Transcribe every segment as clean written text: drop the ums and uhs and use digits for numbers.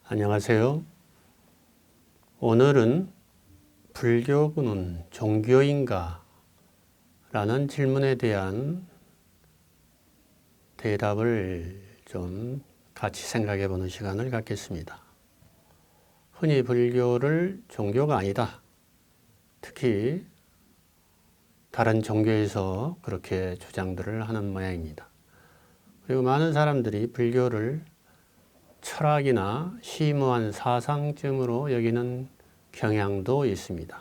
안녕하세요. 오늘은 불교는 종교인가? 라는 질문에 대한 대답을 좀 같이 생각해 보는 시간을 갖겠습니다. 흔히 불교를 종교가 아니다. 특히 다른 종교에서 그렇게 주장들을 하는 모양입니다. 그리고 많은 사람들이 불교를 철학이나 심오한 사상쯤으로 여기는 경향도 있습니다.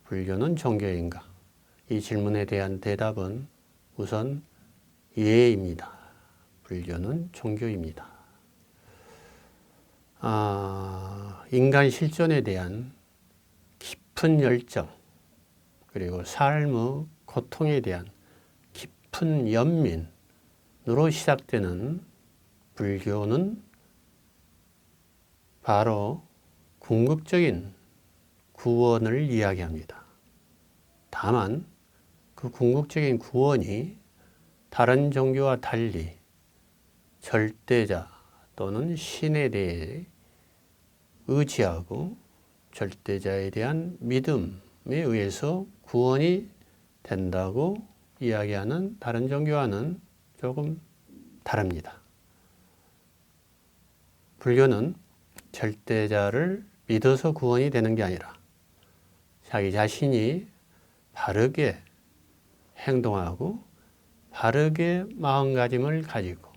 불교는 종교인가? 이 질문에 대한 대답은 우선 예입니다. 불교는 종교입니다. 인간 실존에 대한 깊은 열정, 그리고 삶의 고통에 대한 깊은 연민으로 시작되는 불교는 바로 궁극적인 구원을 이야기합니다. 다만 그 궁극적인 구원이 다른 종교와 달리 절대자 또는 신에 대해 의지하고 절대자에 대한 믿음에 의해서 구원이 된다고 이야기하는 다른 종교와는 조금 다릅니다. 불교는 절대자를 믿어서 구원이 되는 게 아니라 자기 자신이 바르게 행동하고 바르게 마음가짐을 가지고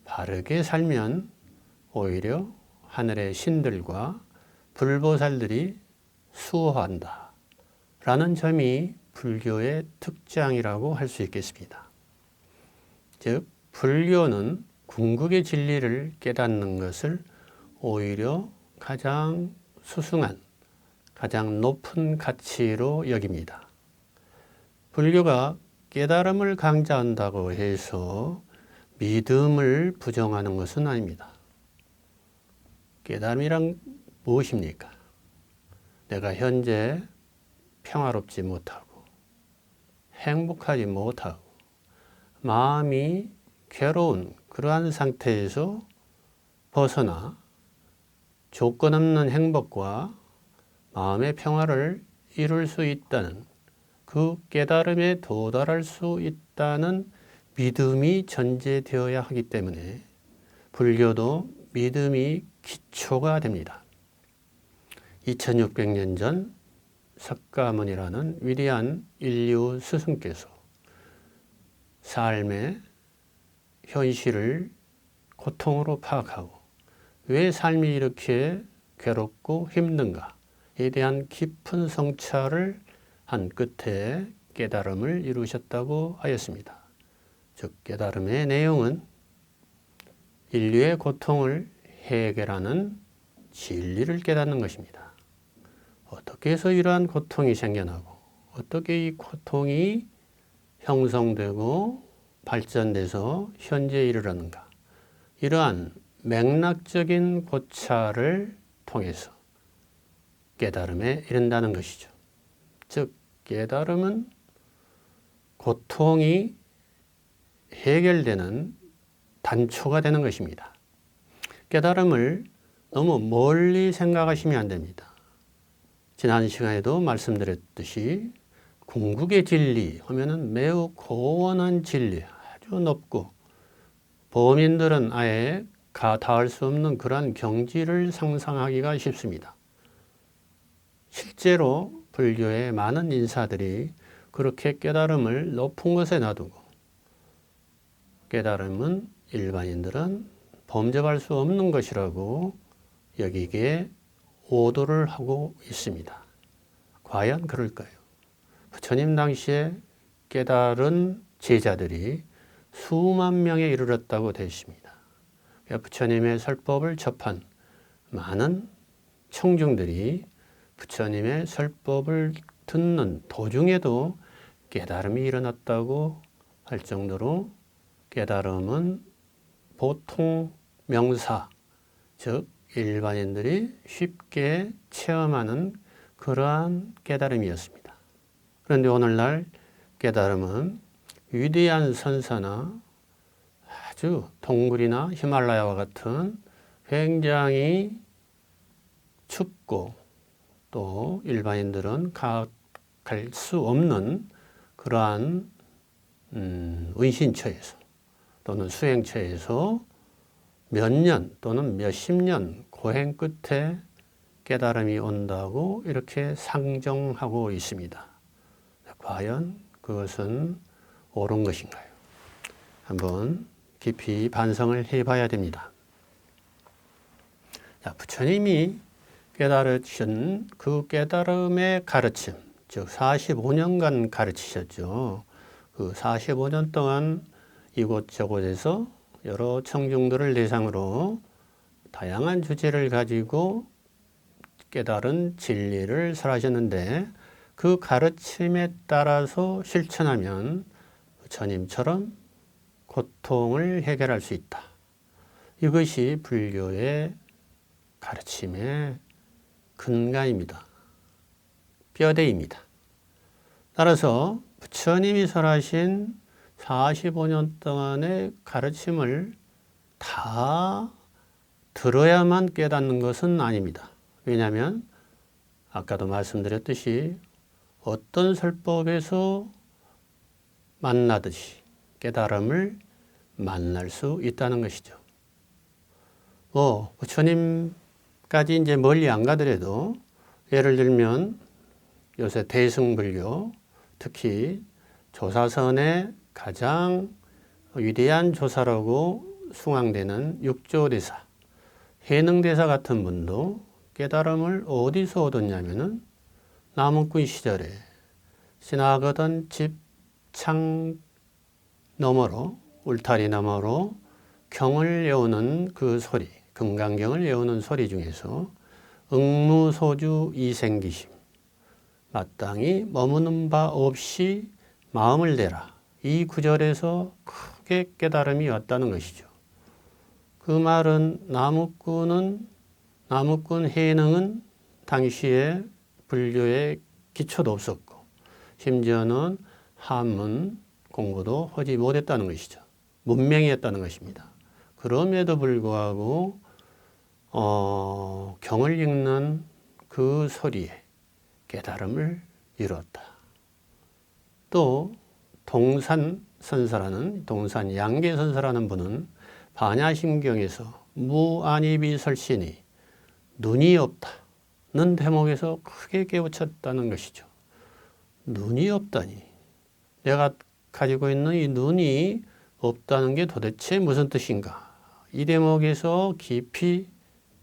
바르게 살면 오히려 하늘의 신들과 불보살들이 수호한다 라는 점이 불교의 특장이라고 할 수 있겠습니다. 즉 불교는 궁극의 진리를 깨닫는 것을 오히려 가장 수승한, 가장 높은 가치로 여깁니다. 불교가 깨달음을 강조한다고 해서 믿음을 부정하는 것은 아닙니다. 깨달음이란 무엇입니까? 내가 현재 평화롭지 못하고 행복하지 못하고 마음이 괴로운 그러한 상태에서 벗어나 조건 없는 행복과 마음의 평화를 이룰 수 있다는 그 깨달음에 도달할 수 있다는 믿음이 전제되어야 하기 때문에 불교도 믿음이 기초가 됩니다. 2600년 전 석가모니라는 위대한 인류 스승께서 삶의 현실을 고통으로 파악하고 왜 삶이 이렇게 괴롭고 힘든가에 대한 깊은 성찰을 한 끝에 깨달음을 이루셨다고 하였습니다. 즉 깨달음의 내용은 인류의 고통을 해결하는 진리를 깨닫는 것입니다. 어떻게 해서 이러한 고통이 생겨나고 어떻게 이 고통이 형성되고 발전돼서 현재에 이르렀는가, 이러한 맥락적인 고찰을 통해서 깨달음에 이른다는 것이죠. 즉 깨달음은 고통이 해결되는 단초가 되는 것입니다. 깨달음을 너무 멀리 생각하시면 안 됩니다. 지난 시간에도 말씀드렸듯이 궁극의 진리 하면은 매우 고원한 진리, 아주 높고 범인들은 아예 닿을 수 없는 그러한 경지를 상상하기가 쉽습니다. 실제로 불교의 많은 인사들이 그렇게 깨달음을 높은 곳에 놔두고 깨달음은 일반인들은 범접할 수 없는 것이라고 여기기에 오도를 하고 있습니다. 과연 그럴까요? 부처님 당시에 깨달은 제자들이 수만 명에 이르렀다고 되어 있습니다. 부처님의 설법을 접한 많은 청중들이 부처님의 설법을 듣는 도중에도 깨달음이 일어났다고 할 정도로 깨달음은 보통 명사, 즉 일반인들이 쉽게 체험하는 그러한 깨달음이었습니다. 그런데 오늘날 깨달음은 위대한 선사나 아주 동굴이나 히말라야와 같은 굉장히 춥고 또 일반인들은 갈 수 없는 그러한 은신처에서 또는 수행처에서 몇 년 또는 몇십 년 고행 끝에 깨달음이 온다고 이렇게 상정하고 있습니다. 과연 그것은 옳은 것인가요? 한번 깊이 반성을 해봐야 됩니다. 자, 부처님이 깨달으신 그 깨달음의 가르침, 즉 45년간 가르치셨죠. 그 45년 동안 이곳저곳에서 여러 청중들을 대상으로 다양한 주제를 가지고 깨달은 진리를 설하셨는데 그 가르침에 따라서 실천하면 부처님처럼 고통을 해결할 수 있다. 이것이 불교의 가르침의 근간입니다. 뼈대입니다. 따라서 부처님이 설하신 45년 동안의 가르침을 다 들어야만 깨닫는 것은 아닙니다. 왜냐하면 아까도 말씀드렸듯이 어떤 설법에서 만나듯이 깨달음을 만날 수 있다는 것이죠. 부처님까지 이제 멀리 안 가더라도 예를 들면 요새 대승불교, 특히 조사선의 가장 위대한 조사라고 숭앙되는 육조대사, 해능대사 같은 분도 깨달음을 어디서 얻었냐면은 남욱군 시절에 지나가던 집 창 너머로, 울타리 너머로 경을 외우는 그 소리, 금강경을 외우는 소리 중에서 응무소주 이생기심, 마땅히 머무는 바 없이 마음을 대라. 이 구절에서 크게 깨달음이 왔다는 것이죠. 그 말은 남욱군 해능은 당시에 불교의 기초도 없었고 심지어는 한문 공부도 하지 못했다는 것이죠. 문맹이었다는 것입니다. 그럼에도 불구하고 경을 읽는 그 소리에 깨달음을 이뤘다. 또 동산 양계선사라는 분은 반야심경에서 무안이비설신이 눈이 없다는 대목에서 크게 깨우쳤다는 것이죠. 눈이 없다니. 내가 가지고 있는 이 눈이 없다는 게 도대체 무슨 뜻인가? 이 대목에서 깊이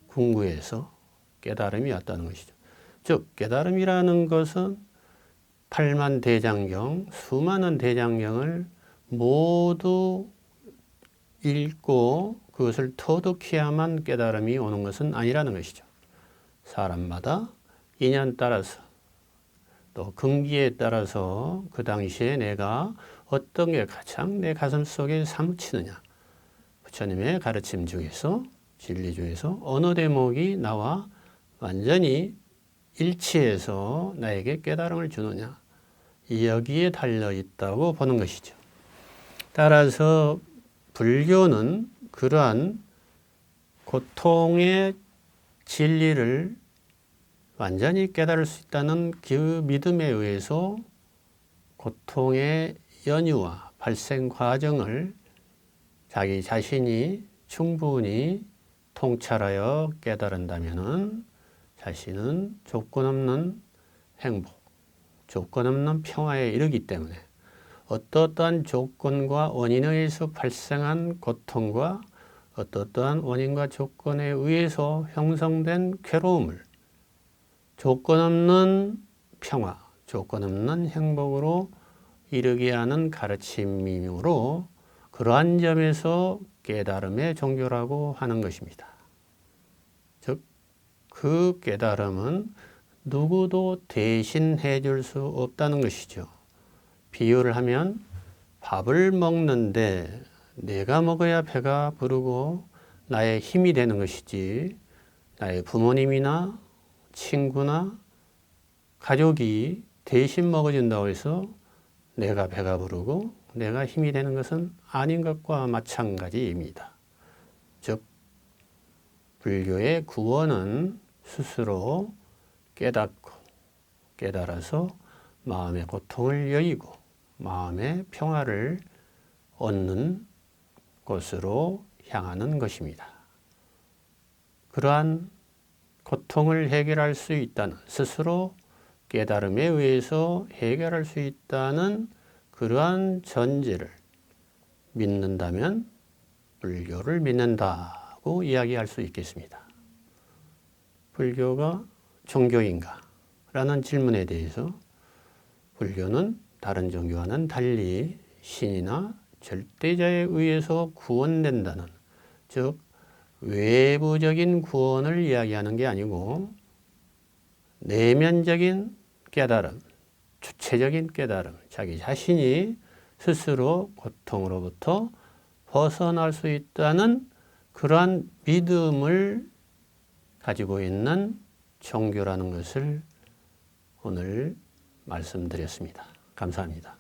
궁구해서 깨달음이 왔다는 것이죠. 즉 깨달음이라는 것은 8만 대장경, 수많은 대장경을 모두 읽고 그것을 터득해야만 깨달음이 오는 것은 아니라는 것이죠. 사람마다 인연 따라서 또 근기에 따라서 그 당시에 내가 어떤 게 가장 내 가슴 속에 사무치느냐. 부처님의 가르침 중에서, 진리 중에서 어느 대목이 나와 완전히 일치해서 나에게 깨달음을 주느냐. 여기에 달려 있다고 보는 것이죠. 따라서 불교는 그러한 고통의 진리를 완전히 깨달을 수 있다는 그 믿음에 의해서 고통의 연유와 발생 과정을 자기 자신이 충분히 통찰하여 깨달은다면 자신은 조건 없는 행복, 조건 없는 평화에 이르기 때문에 어떠한 조건과 원인에 의해서 발생한 고통과 어떠한 원인과 조건에 의해서 형성된 괴로움을 조건 없는 평화, 조건 없는 행복으로 이르게 하는 가르침이므로 그러한 점에서 깨달음의 종교라고 하는 것입니다. 즉, 그 깨달음은 누구도 대신해 줄 수 없다는 것이죠. 비유를 하면 밥을 먹는데 내가 먹어야 배가 부르고 나의 힘이 되는 것이지 나의 부모님이나 친구나 가족이 대신 먹어준다고 해서 내가 배가 부르고 내가 힘이 되는 것은 아닌 것과 마찬가지입니다. 즉 불교의 구원은 스스로 깨닫고 깨달아서 마음의 고통을 여의고 마음의 평화를 얻는 곳으로 향하는 것입니다. 그러한 고통을 해결할 수 있다는, 스스로 깨달음에 의해서 해결할 수 있다는 그러한 전제를 믿는다면 불교를 믿는다고 이야기할 수 있겠습니다. 불교가 종교인가? 라는 질문에 대해서 불교는 다른 종교와는 달리 신이나 절대자에 의해서 구원된다는, 즉 외부적인 구원을 이야기하는 게 아니고 내면적인 깨달음, 주체적인 깨달음, 자기 자신이 스스로 고통으로부터 벗어날 수 있다는 그러한 믿음을 가지고 있는 종교라는 것을 오늘 말씀드렸습니다. 감사합니다.